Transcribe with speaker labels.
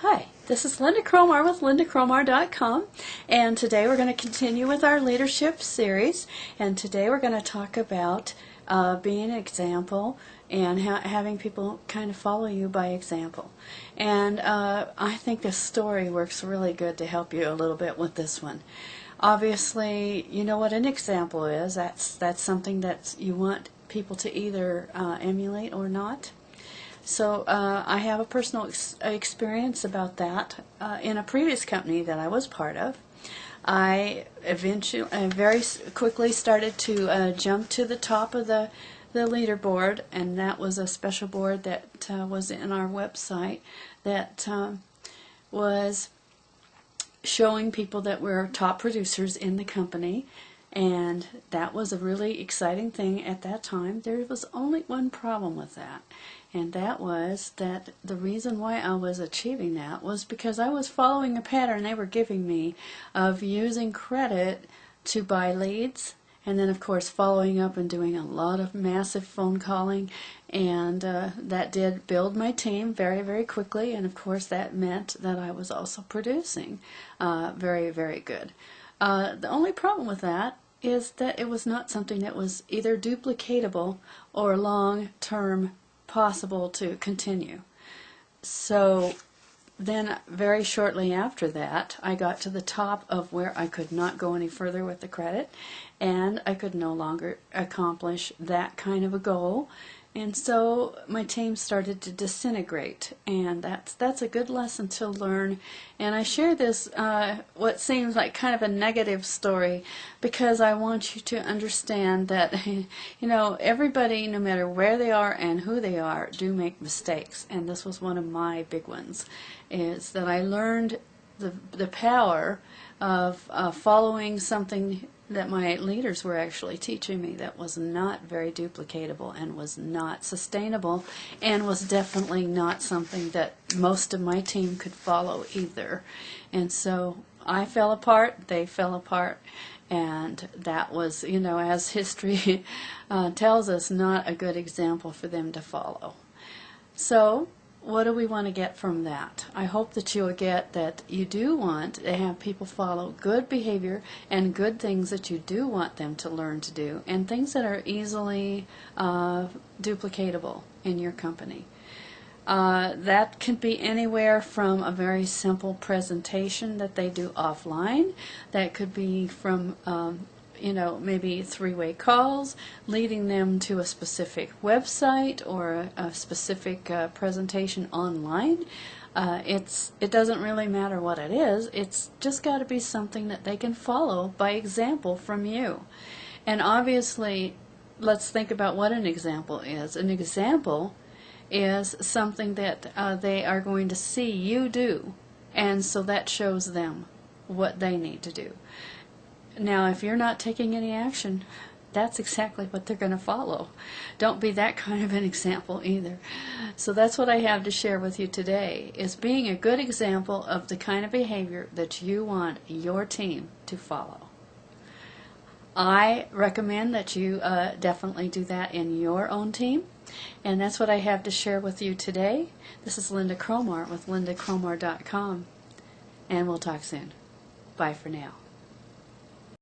Speaker 1: Hi, this is Linda Cromar with LindaCromar.com, and today we're going to continue with our leadership series, and today we're going to talk about being an example and having people kind of follow you by example. And I think this story works really good to help you a little bit with this one. Obviously, you know what an example is. That's something that you want people to either emulate or not. So I have a personal experience about that. In a previous company that I was part of, I eventually very quickly started to jump to the top of the leaderboard, and that was a special board that was in our website that was showing people that were top producers in the company. And that was a really exciting thing at that time. There was only one problem with that, and that was that the reason why I was achieving that was because I was following a pattern they were giving me of using credit to buy leads, and then of course following up and doing a lot of massive phone calling, and that did build my team very, very quickly, and of course that meant that I was also producing very, very good. The only problem with that is that it was not something that was either duplicatable or long-term possible to continue. So then very shortly after that, I got to the top of where I could not go any further with the credit, and I could no longer accomplish that kind of a goal. And so my team started to disintegrate, and that's a good lesson to learn. And I share this, what seems like kind of a negative story, because I want you to understand that, you know, everybody, no matter where they are and who they are, do make mistakes. And this was one of my big ones, is that I learned the power of following something that my leaders were actually teaching me that was not very duplicatable and was not sustainable, and was definitely not something that most of my team could follow either. And so I fell apart, they fell apart, and that was, you know, as history tells us, not a good example for them to follow. So what do we want to get from that? I hope that you'll get that you do want to have people follow good behavior and good things that you do want them to learn to do, and things that are easily duplicatable in your company. That can be anywhere from a very simple presentation that they do offline. That could be from you know, maybe three-way calls, leading them to a specific website or a specific presentation online. It doesn't really matter what it is. It's just got to be something that they can follow by example from you. And obviously, let's think about what an example is. An example is something that they are going to see you do, and so that shows them what they need to do. Now, if you're not taking any action, that's exactly what they're going to follow. Don't be that kind of an example either. So that's what I have to share with you today, is being a good example of the kind of behavior that you want your team to follow. I recommend that you definitely do that in your own team, and that's what I have to share with you today. This is Linda Cromar with LindaCromar.com, and we'll talk soon. Bye for now.